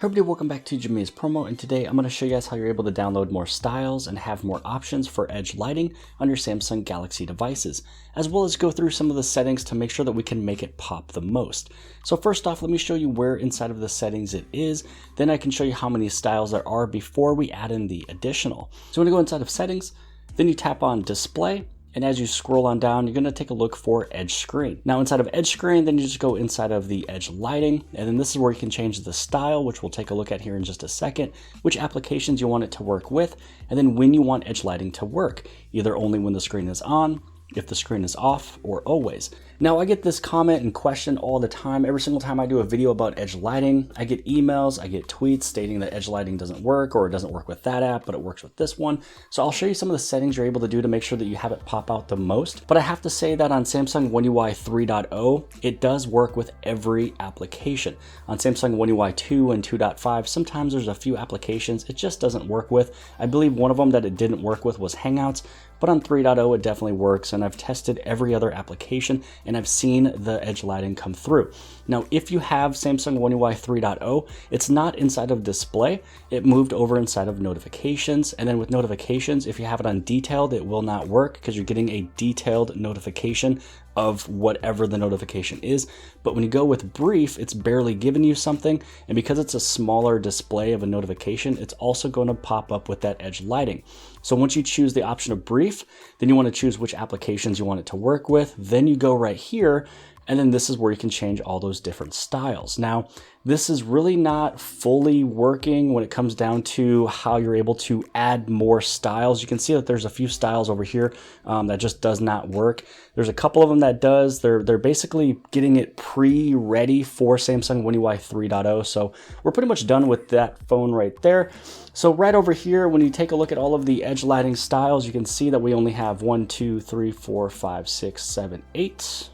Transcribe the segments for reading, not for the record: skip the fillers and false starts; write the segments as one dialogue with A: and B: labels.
A: Everybody, welcome back to Jimmy's Promo, and today I'm going to show you guys how you're able to download more styles and have more options for edge lighting on your Samsung Galaxy devices, as well as go through some of the settings to make sure that we can make it pop the most. So first off, let me show you where inside of the settings it is, then I can show you how many styles there are before we add in the additional. So when you go inside of settings, then you tap on display, and as you scroll on down, you're going to take a look for edge screen. Now inside of edge screen, then you just go inside of the edge lighting, and then this is where you can change the style, which we'll take a look at here in just a second, which applications you want it to work with, and then when you want edge lighting to work, either only when the screen is on, if the screen is off, or always. Now I get this comment and question all the time. Every single time I do a video about edge lighting, I get emails, I get tweets stating that edge lighting doesn't work, or it doesn't work with that app, but it works with this one. So I'll show you some of the settings you're able to do to make sure that you have it pop out the most. But I have to say that on Samsung One UI 3.0, it does work with every application. On Samsung One UI 2 and 2.5, sometimes there's a few applications it just doesn't work with. I believe one of them that it didn't work with was Hangouts, but on 3.0 it definitely works, and I've tested every other application and I've seen the edge lighting come through. Now if you have Samsung One UI 3.0, it's not inside of display, it moved over inside of notifications, and then with notifications, if you have it on detailed, it will not work because you're getting a detailed notification of whatever the notification is. But when you go with brief, it's barely giving you something, and because it's a smaller display of a notification, it's also going to pop up with that edge lighting. So once you choose the option of brief, then you want to choose which applications you want it to work with. Then you go right here, and then this is where you can change all those different styles. Now, this is really not fully working when it comes down to how you're able to add more styles. You can see that there's a few styles over here that just does not work. There's a couple of them that does. They're basically getting it pre-ready for Samsung One UI 3.0. So we're pretty much done with that phone right there. So right over here, when you take a look at all of the edge lighting styles, you can see that we only have 1, 2, 3, 4, 5, 6, 7, 8,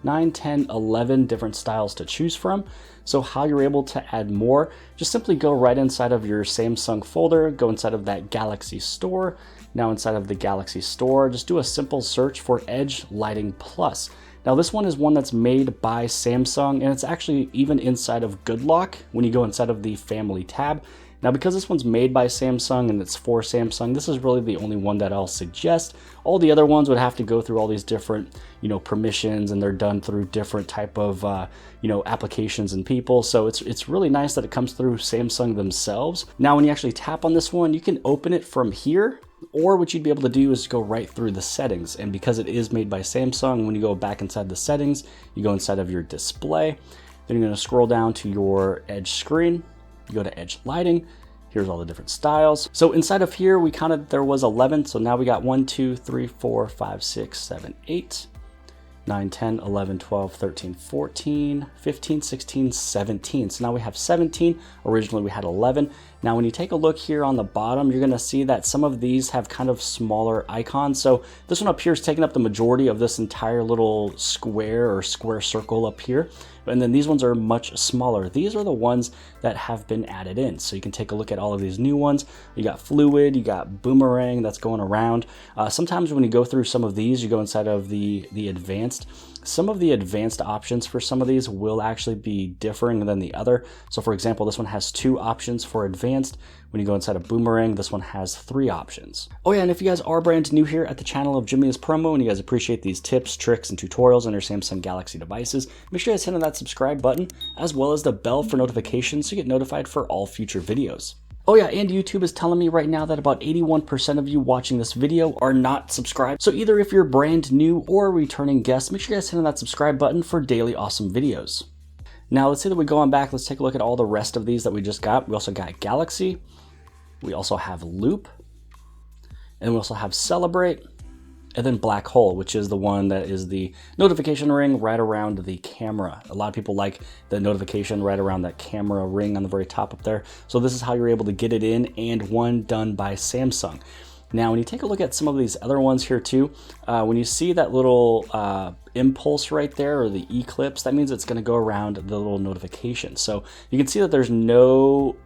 A: 9, 10, 11 different styles to choose from. So how you're able to add more, just simply go right inside of your Samsung folder, go inside of that Galaxy Store. Now inside of the Galaxy Store, just do a simple search for Edge Lighting Plus. Now this one is one that's made by Samsung, and it's actually even inside of Good Lock when you go inside of the Family tab. Now because this one's made by Samsung and it's for Samsung, this is really the only one that I'll suggest. All the other ones would have to go through all these different, permissions, and they're done through different type of, applications and people. So it's really nice that it comes through Samsung themselves. Now when you actually tap on this one, you can open it from here, or what you'd be able to do is go right through the settings. And because it is made by Samsung, when you go back inside the settings, you go inside of your display, then you're going to scroll down to your edge screen. You go to edge lighting, here's all the different styles. So inside of here, we counted there was 11. So now we got 1, 2, 3, 4, 5, 6, 7, 8, 9, 10, 11, 12, 13, 14, 15, 16, 17. So now we have 17. Originally we had 11. Now when you take a look here on the bottom, you're gonna see that some of these have kind of smaller icons. So this one up here is taking up the majority of this entire little square or square circle up here. And then these ones are much smaller. These are the ones that have been added in. So you can take a look at all of these new ones. You got fluid, you got boomerang that's going around. Sometimes when you go through some of these, you go inside of the advanced. Some of the advanced options for some of these will actually be differing than the other. So for example, this one has 2 options for advanced. When you go inside of boomerang, this one has 3 options. Oh yeah, and if you guys are brand new here at the channel of Jimmy's Promo and you guys appreciate these tips, tricks, and tutorials on your Samsung Galaxy devices, make sure you guys hit on that subscribe button as well as the bell for notifications so you get notified for all future videos. Oh yeah, and YouTube is telling me right now that about 81% of you watching this video are not subscribed. So either if you're brand new or a returning guest, make sure you guys hit on that subscribe button for daily awesome videos. Now let's say that we go on back, let's take a look at all the rest of these that we just got. We also got Galaxy, we also have Loop, and we also have Celebrate, and then Black Hole, which is the one that is the notification ring right around the camera. A lot of people like the notification right around that camera ring on the very top up there. So this is how you're able to get it in, and one done by Samsung. Now, when you take a look at some of these other ones here too, when you see that little impulse right there, or the eclipse, that means it's going to go around the little notification. So you can see that there's no,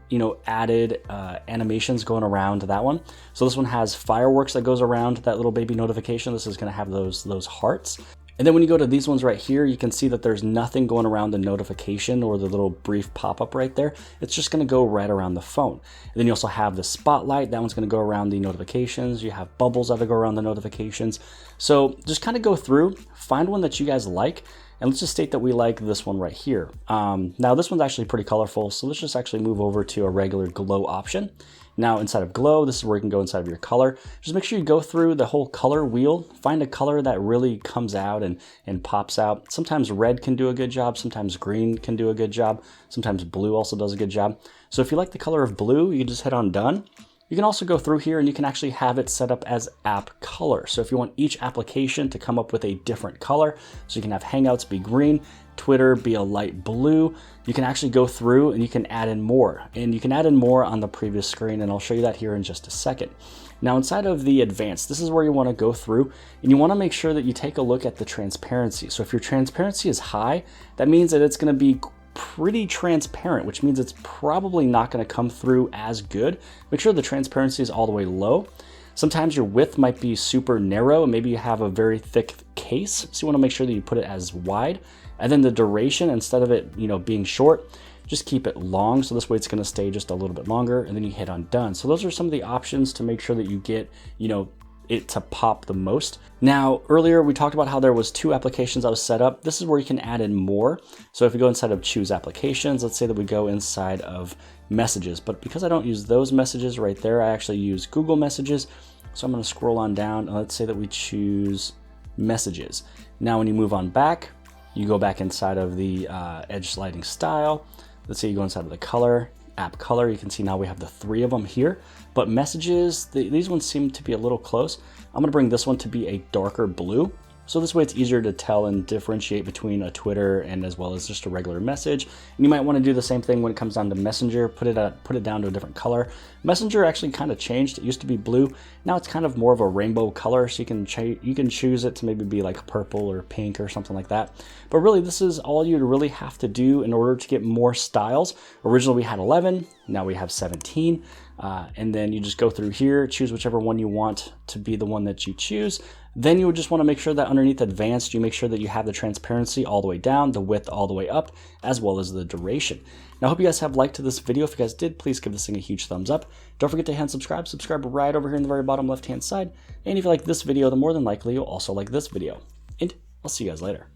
A: added animations going around that one. So this one has fireworks that goes around that little baby notification. This is going to have those hearts. And then when you go to these ones right here, you can see that there's nothing going around the notification or the little brief pop-up right there. It's just gonna go right around the phone. And then you also have the spotlight. That one's gonna go around the notifications. You have bubbles that go around the notifications. So just kind of go through, find one that you guys like, and let's just state that we like this one right here. Now this one's actually pretty colorful, so let's just actually move over to a regular glow option. Now inside of glow, this is where you can go inside of your color. Just make sure you go through the whole color wheel, find a color that really comes out and pops out. Sometimes red can do a good job, sometimes green can do a good job, sometimes blue also does a good job. So if you like the color of blue, you can just hit on done. You can also go through here and you can actually have it set up as app color. So if you want each application to come up with a different color, so you can have Hangouts be green, Twitter be a light blue, you can actually go through and you can add in more. And you can add in more on the previous screen, and I'll show you that here in just a second. Now inside of the advanced, this is where you want to go through and you want to make sure that you take a look at the transparency. So if your transparency is high, that means that it's going to be pretty transparent, which means it's probably not going to come through as good. Make sure the transparency is all the way low. Sometimes your width might be super narrow and maybe you have a very thick case, so you want to make sure that you put it as wide. And then the duration, instead of it being short, just keep it long, so this way it's going to stay just a little bit longer, and then you hit on done. So those are some of the options to make sure that you get it to pop the most. Now, earlier we talked about how there was 2 applications that was set up. This is where you can add in more. So if we go inside of choose applications, let's say that we go inside of messages, but because I don't use those messages right there, I actually use Google Messages. So I'm going to scroll on down and let's say that we choose messages. Now, when you move on back, you go back inside of the edge sliding style. Let's say you go inside of the color, app color. You can see now we have the 3 of them here, but messages, these ones seem to be a little close. I'm gonna bring this one to be a darker blue. So this way it's easier to tell and differentiate between a Twitter and as well as just a regular message. And you might want to do the same thing when it comes down to Messenger, put it down to a different color. Messenger actually kind of changed. It used to be blue. Now it's kind of more of a rainbow color, so you can choose it to maybe be like purple or pink or something like that. But really, this is all you really have to do in order to get more styles. Originally we had 11, now we have 17. And then you just go through here, choose whichever one you want to be the one that you choose. Then you would just want to make sure that underneath advanced, you make sure that you have the transparency all the way down, the width all the way up, as well as the duration. Now, I hope you guys have liked this video. If you guys did, please give this thing a huge thumbs up. Don't forget to hand subscribe. Subscribe right over here in the very bottom left-hand side. And if you like this video, then more than likely you'll also like this video. And I'll see you guys later.